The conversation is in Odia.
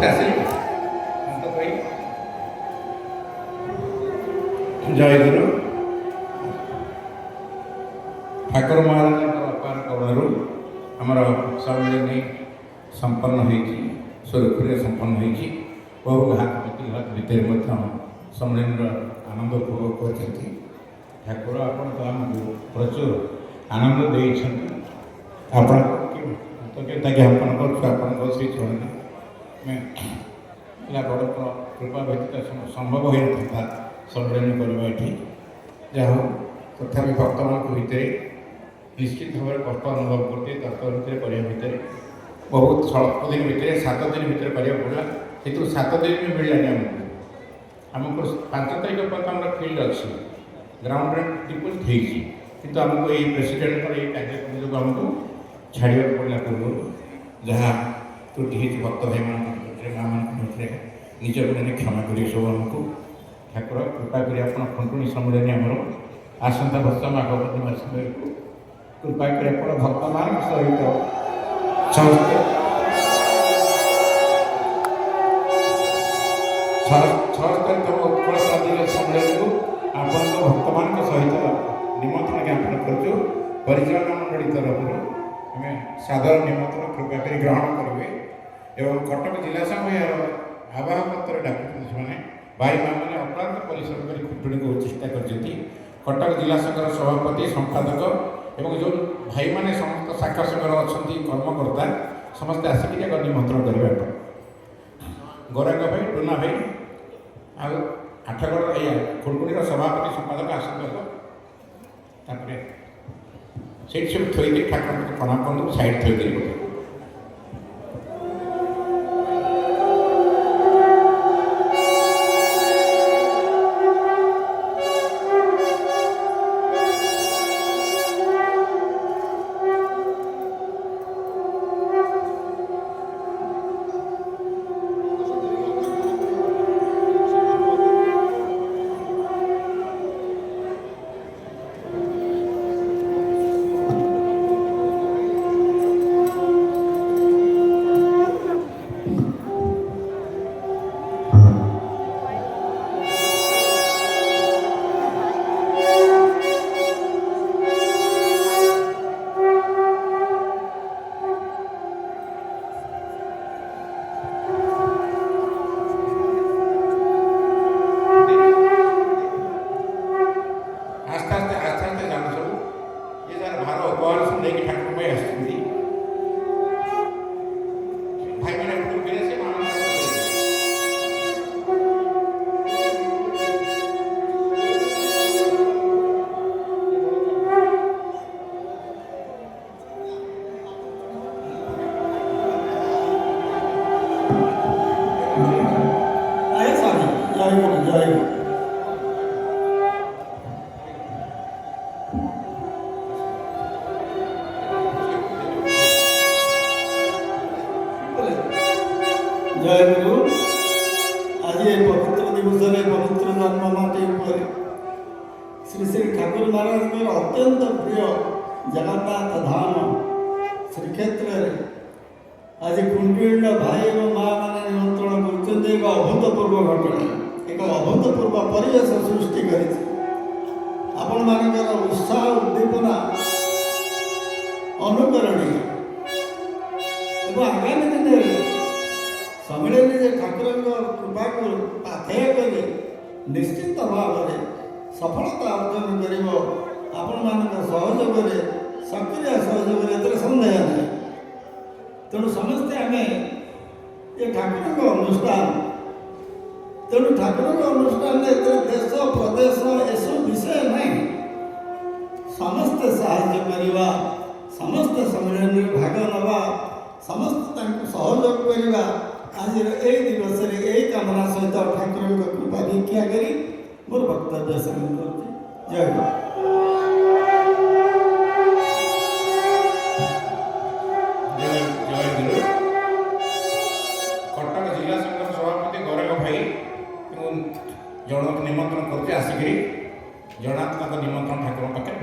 ସମସ୍ତେ ଆସିଲେ ଜୟ ଗୁରୁ। ଠାକୁର ମହାରାଜଙ୍କ ଅପାର କରୁଣାରୁ ଆମର ସମ୍ମିଳନୀ ସମ୍ପନ୍ନ ହୋଇଛି, ସୁରୁଖୁରୁରେ ସମ୍ପନ୍ନ ହୋଇଛି। ବହୁ ଘାତ ପ୍ରତିଘାତ ଭିତରେ ମଧ୍ୟ ସମ୍ମିଳନୀର ଆନନ୍ଦ ଉପଭୋଗ କରିଛନ୍ତି। ଠାକୁର ଆପଣ ତ ଆମକୁ ପ୍ରଚୁର ଆନନ୍ଦ ଦେଇଛନ୍ତି। ଆପଣ କୃତଜ୍ଞତା ଜ୍ଞାପନ କରୁଛୁ ଆପଣଙ୍କ ଶ୍ରୀ ଚରଣରେ। ଏହା ବଡ଼ କୃପା ବ୍ୟତୀତ ସମ୍ଭବ ହୋଇନଥାନ୍ତା ସମ୍ମିଳନୀ କରିବା ଏଠି। ଯାହା ହଉ ତଥାପି ଭକ୍ତମାନଙ୍କ ଭିତରେ ନିଶ୍ଚିତ ଭାବରେ କଷ୍ଟ ଅନୁଭବ କରୁଛେ। ତତ୍ତ୍ୱ ଭିତରେ କରିବା ଭିତରେ ବହୁତ ସ୍ୱଳ୍ପ ଦିନ ଭିତରେ 7 ଦିନ ଭିତରେ କରିବାକୁ ପଡ଼ିଲା, କିନ୍ତୁ 7 ଦିନ ବି ମିଳିଲାନି ଆମକୁ 5 ତାରିଖ ପର୍ଯ୍ୟନ୍ତ ଆମର ଫିଲ୍ଡ ଅଛି, ଗ୍ରାଉଣ୍ଡରେ ଡିପୋଜିଟ୍ ହେଇଛି, କିନ୍ତୁ ଆମକୁ ଏଇ ପ୍ରେସିଡେଣ୍ଟଙ୍କର ଏଇ କାର୍ଯ୍ୟକ୍ରମ ଯୋଗୁଁ ଆମକୁ ଛାଡ଼ିବାକୁ ପଡ଼ିଲା ପୂର୍ବରୁ। ଯାହା ତ୍ରୁଟି ହେଇଛି ଭକ୍ତ ଭାଇମାନଙ୍କ ଭିତରେ, ମାଆମାନଙ୍କ ଭିତରେ ନିଜ ଗୁଣରେ କ୍ଷମା କରିବେ ସବୁ ଆମକୁ। ଠାକୁର କୃପା କରି ଆପଣ ଖୁଣ୍ଟୁଣି ସମ୍ମିଳନୀ ଆମର ଆସନ୍ତା ବର୍ଷ ମାଘ ପୂର୍ଣ୍ଣିମା ସମୟକୁ କୃପା କରି ଆପଣ ଭକ୍ତମାନଙ୍କ ସହିତ ସମସ୍ତେ 76ତମ ଉତ୍କଳ ପ୍ରାଧିକ ସମ୍ମିଳନୀକୁ ଆପଣଙ୍କ ଭକ୍ତମାନଙ୍କ ସହିତ ନିମନ୍ତ୍ରଣ ଜ୍ଞାପନ କରୁଛୁ। ପରିଚାଳନା ମଣ୍ଡଳୀ ତରଫରୁ ଆମେ ସାଦର ନିମନ୍ତ୍ରଣ କୃପା କରି ଗ୍ରହଣ କରିବେ ଏବଂ କଟକ ଜିଲ୍ଲା ସଂଘ ଏହାର ଆବାହକ ପତ୍ର ଡାକୁଛନ୍ତି। ସେମାନେ ଭାଇମାନେ ଅକ୍ଳାନ୍ତ ପରିଶ୍ରମ କରି ଖୁଣ୍ଟୁଣିକୁ ଚେଷ୍ଟା କରିଛନ୍ତି। କଟକ ଜିଲ୍ଲା ସଂଘର ସଭାପତି, ସମ୍ପାଦକ ଏବଂ ଯେଉଁ ଭାଇମାନେ ସମସ୍ତ ଶାଖା ସଂଘର ଅଛନ୍ତି କର୍ମକର୍ତ୍ତା ସମସ୍ତେ ଆସିକି ଏକ ନିମନ୍ତ୍ରଣ କରିବେ। ଆପଣ ଗୌରାଙ୍ଗ ଭାଇ, ଟୁନା ଭାଇ ଆଉ ଆଠଗଡ଼ ଏଇ ଖୁଣ୍ଟୁଣିର ସଭାପତି ସମ୍ପାଦକ ଆସନ୍ତୁ। ତାପରେ ସେଇଠି ସବୁ ଥୋଇଦେଇ ଠାକୁରଙ୍କୁ ପ୍ରଣାମ କରନ୍ତୁ, ସାଇଡ଼୍ ଥୋଇଦେଇ ଗୋଟେ जय गुरु। आज ये पवित्र दिवस पवित्र जन्म माटी श्री श्री ठाकुर महाराज अत्यंत प्रिय जगन्नाथ धाम श्रीक्षेत्र आज कुंडीर्ण भाई और माँ मैंने निमंत्रण कर अभूतपूर्व घटना, एक अभूतपूर्व परिवेश सृष्टि कर उत्साह उद्दीपना अनुकरणीय। आगामी दिन सम्मिलनी जे ठाकुर कृपा को पाथेय कर निश्चित भाव में सफलता अर्जन कर सहयोग सक्रिय सहयोग सन्देह ना। तेणु समस्ते आम ये ठाकुर अनुष्ठान तेणु ठाकुर अनुष्ठान देश प्रदेश एसब विषय नहीं, समस्ते साहाय्य करवा, समस्ते सम्मिलन भाग नवा, समस्त सहयोग करवा। आज दिवस यही कामना सहित ठाकुर कृपा भिक्षा करी मोर वक्तव्य सामिल कर। जय गुरु। कटक जिला संघर सभापति गौरव भाई जन निमंत्रण करके आसिक जनात निमंत्रण ठाकुर पाखे